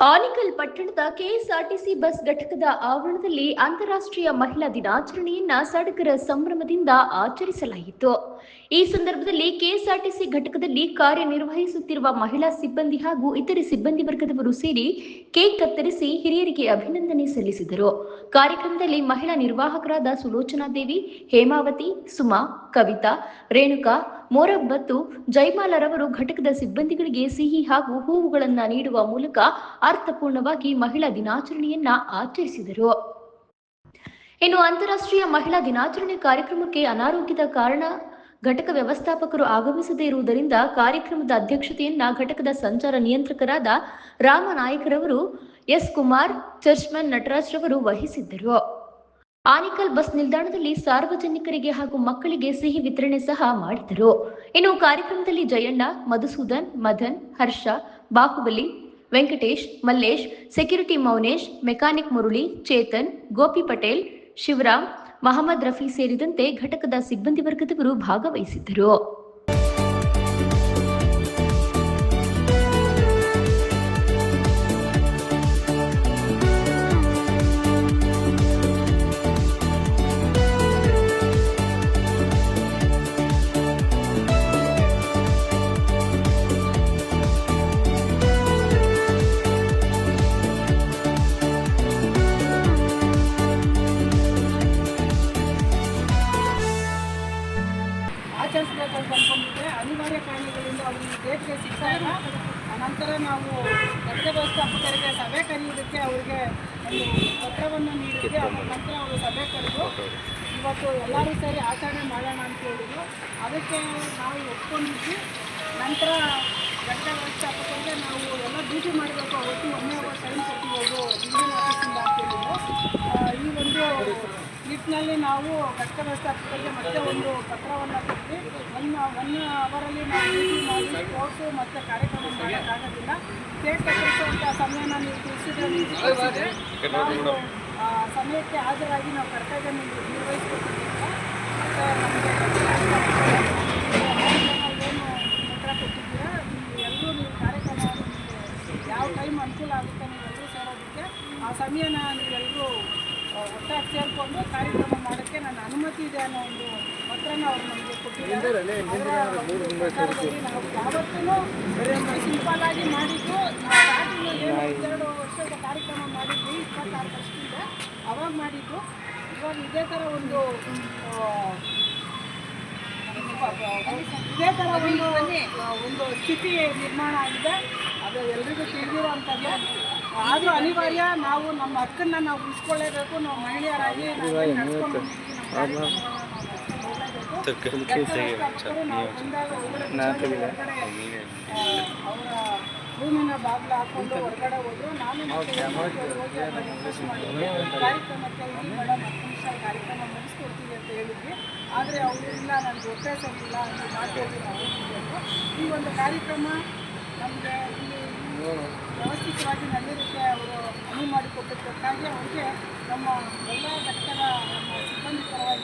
ಆನೇಕಲ್ ಪಟ್ಟಣದ KSRTC bus ಘಟಕದ ಆವರಣದಲ್ಲಿ ಅಂತಾರಾಷ್ಟ್ರೀಯ ಮಹಿಳಾ ದಿನಾಚರಣೆಯನ್ನ ಸಡಗರ ಸಂಭ್ರಮದಿಂದ ಆಚರಿಸಲಾಯಿತು. ಈ ಸಂದರ್ಭದಲ್ಲಿ ಕೆಎಸ್ಆರ್ಟಿಸಿ ಘಟಕದಲ್ಲಿ ಕಾರ್ಯನಿರ್ವಹಿಸುತ್ತಿರುವ ಮಹಿಳಾ ಸಿಬ್ಬಂದಿ ಹಾಗೂ ಇತರೆ ಸಿಬ್ಬಂದಿ ವರ್ಗದವರು ಸೇರಿ ಕೇಕ್ ಕತ್ತರಿಸಿ ಹಿರಿಯರಿಗೆ ಅಭಿನಂದನೆ ಸಲ್ಲಿಸಿದರು. ಕಾರ್ಯಕ್ರಮದಲ್ಲಿ ಮಹಿಳಾ ನಿರ್ವಾಹಕರಾದ ಸುಲೋಚನಾ ದೇವಿ, ಹೇಮಾವತಿ, ಸುಮಾ, ಕವಿತಾ, ರೇಣುಕಾ, ಮೊರಬ್ ಮತ್ತು ಜೈಮಾಲರವರು ಘಟಕದ ಸಿಬ್ಬಂದಿಗಳಿಗೆ ಸಿಹಿ ಹಾಗೂ ಹೂವುಗಳನ್ನು ನೀಡುವ ಮೂಲಕ ಅರ್ಥಪೂರ್ಣವಾಗಿ ಮಹಿಳಾ ದಿನಾಚರಣೆಯನ್ನ ಆಚರಿಸಿದರು. ಇನ್ನು ಅಂತಾರಾಷ್ಟ್ರೀಯ ಮಹಿಳಾ ದಿನಾಚರಣೆ ಕಾರ್ಯಕ್ರಮಕ್ಕೆ ಅನಾರೋಗ್ಯದ ಕಾರಣ ಘಟಕ ವ್ಯವಸ್ಥಾಪಕರು ಆಗಮಿಸದೇ ಇರುವುದರಿಂದ ಕಾರ್ಯಕ್ರಮದ ಅಧ್ಯಕ್ಷತೆಯನ್ನ ಘಟಕದ ಸಂಚಾರ ನಿಯಂತ್ರಕರಾದ ರಾಮನಾಯಕರವರು, ಎಸ್ ಕುಮಾರ್, ಚರ್ಚ್ಮನ್ ನಟರಾಜ್ ರವರು ವಹಿಸಿದ್ದರು. ಆನೇಕಲ್ ಬಸ್ ನಿಲ್ದಾಣದಲ್ಲಿ ಸಾರ್ವಜನಿಕರಿಗೆ ಹಾಗೂ ಮಕ್ಕಳಿಗೆ ಸಿಹಿ ವಿತರಣೆ ಸಹ ಮಾಡಿದರು. ಇನ್ನು ಕಾರ್ಯಕ್ರಮದಲ್ಲಿ ಜಯಣ್ಣ, ಮಧುಸೂದನ್, ಮದನ್, ಹರ್ಷ, ಬಾಹುಬಲಿ, ವೆಂಕಟೇಶ್, ಮಲ್ಲೇಶ್, ಸೆಕ್ಯೂರಿಟಿ ಮೌನೇಶ್, ಮೆಕ್ಯಾನಿಕ್ ಮುರಳಿ, ಚೇತನ್, ಗೋಪಿ ಪಟೇಲ್, ಶಿವರಾಮ್, ಮಹಮ್ಮದ್ ರಫಿ ಸೇರಿದಂತೆ ಘಟಕದ ಸಿಬ್ಬಂದಿ ವರ್ಗದವರು ಭಾಗವಹಿಸಿದ್ದರು. ಆಚರಿಸಬೇಕಂತ ಅಂದ್ಕೊಂಡಿದ್ದೆ. ಅನಿವಾರ್ಯ ಕಾರಣಗಳಿಂದ ಅವರಿಗೆ ಡೇಟ್ಗೆ ಸಿಕ್ಕಾಗ ನಂತರ ನಾವು ರಸ್ತೆ ವ್ಯವಸ್ಥಾಪಕರಿಗೆ ಸಭೆ ಕರೆಯೋದಕ್ಕೆ ಅವರಿಗೆ ಒಂದು ಪತ್ರವನ್ನು ನೀಡಿದ್ದೆ. ನಂತರ ಅವರು ಸಭೆ ಕರೆದು ಇವತ್ತು ಎಲ್ಲರೂ ಸೇರಿ ಆಚರಣೆ ಮಾಡೋಣ ಅಂತ ಹೇಳಿದ್ರು. ಅದಕ್ಕೆ ನಾವು ಒಪ್ಕೊಂಡಿದ್ವಿ. ನಂತರ ರಸ್ತೆ ವ್ಯವಸ್ಥಾಪಕರಿಗೆ ನಾವು ಎಲ್ಲ ಡ್ಯೂಟಿ ಮಾಡಬೇಕು, ಅವತ್ತು ಒಮ್ಮೆ ಟೈಮ್ ಕೊಟ್ಟಿರೋದು ಡಿವಿಷನ್ ಆಫೀಸಿಂದ ಅಂತ ಹೇಳಿದ್ರು. ಈ ಒಂದು ನಿಟ್ಟಿನಲ್ಲಿ ನಾವು ಘಟಕ ವ್ಯವಸ್ಥಾಪಕರಿಗೆ ಮತ್ತೆ ಒಂದು ಪತ್ರವನ್ನು ಕೊಟ್ಟು ಒನ್ ಅವರಲ್ಲಿ ನಾವು ಡ್ಯೂಟಿ ಮಾಡಿ ಸ್ಪೋರ್ಟ್ಸು ಮತ್ತು ಕಾರ್ಯಕ್ರಮ ಮಾಡೋಕ್ಕಾಗೋದಿಲ್ಲ. ಕೇಕ್ ಕತ್ತರಿಸುವಂಥ ಸಮಯನ ನೀವು ತಿಳಿಸಿದ್ರೆ ನಾವು ಸಮಯಕ್ಕೆ ಹಾಜರಾಗಿ ನಾವು ಕರ್ತವ್ಯ ನಿರ್ವಹಿಸ್ಕೊಟ್ಟಿದ್ದೀವಿ. ಮತ್ತು ನಮಗೆ ಏನು ಪತ್ರ ಕೊಟ್ಟಿದ್ದೀರಾ, ಎಲ್ಲರೂ ನೀವು ಕಾರ್ಯಕ್ರಮವನ್ನು ಯಾವ ಟೈಮ್ ಅನುಕೂಲ ಆಗುತ್ತೆ ನೀವೆಲ್ಲರೂ ಸೇರೋದಕ್ಕೆ ಆ ಸಮಯನ ನೀವೆಲ್ಲರೂ ಒಟ್ಟಾಗಿ ಸೇರಿಕೊಂಡು ಕಾರ್ಯಕ್ರಮ ಮಾಡೋಕ್ಕೆ ನನ್ನ ಅನುಮತಿ ಇದೆ ಅನ್ನೋ ಒಂದು ಪತ್ರನ ಅವರು ನಮಗೆ ಕೊಟ್ಟಿದ್ದಾರೆ. ನಾವು ಯಾವತ್ತೂ ಸಿಂಪಲ್ ಆಗಿ ಮಾಡಿದ್ದು. ಸ್ಟಾರ್ಟಿಂಗಲ್ಲಿ 2 ವರ್ಷದ ಕಾರ್ಯಕ್ರಮ ಮಾಡಿದ್ವಿ, 26 ವರ್ಷದಿಂದ ಅವಾಗ ಮಾಡಿದ್ದು. ಇವಾಗ ಇದೇ ಥರ ಒಂದು ಸ್ಥಿತಿ ನಿರ್ಮಾಣ ಆಗಿದೆ. ಅದು ಎಲ್ರಿಗೂ ತಿಳಿದಿರುವಂಥದ್ದು. ಆದರೂ ಅನಿವಾರ್ಯ, ನಾವು ನಮ್ಮ ಹಕ್ಕನ್ನು ನಾವು ಉಳಿಸ್ಕೊಳ್ಳೇಬೇಕು. ನಾವು ಮಹಿಳೆಯರಾಗಿ ನಡ್ಸ್ಕೊಂಡು ಅವರ ರೂಮಿನ ಬಾಗಿಲು ಹಾಕ್ಕೊಂಡು ಹೊರಗಡೆ ಹೋದ್ರು. ನಾನು ಕಾರ್ಯಕ್ರಮಕ್ಕೆ ಇಲ್ಲಿ ಮೇಡಮ್ 10 ನಿಮಿಷ ಕಾರ್ಯಕ್ರಮ ಮುಗಿಸ್ಕೊಡ್ತೀವಿ ಅಂತ ಹೇಳಿದ್ವಿ. ಆದರೆ ಅವರು ಇಲ್ಲ, ನನಗೆ ಹೊಟ್ಟೆ ಸರಿಯಿಲ್ಲ ಅಂತ ಮಾಡ್ತೀವಿ. ಈ ಒಂದು ಕಾರ್ಯಕ್ರಮ ನಮಗೆ ಇಲ್ಲಿ ವ್ಯವಸ್ಥಿತವಾಗಿ ನಡೆಯೋದಕ್ಕೆ ಅವರು ಅನುವು ಮಾಡಿಕೊಟ್ಟಿದ್ದಕ್ಕಾಗಿ ಅವರಿಗೆ ನಮ್ಮ ಎಲ್ಲ ಘಟಕದ ನಮ್ಮ ಸಿಬ್ಬಂದಿ ಪರವಾಗಿ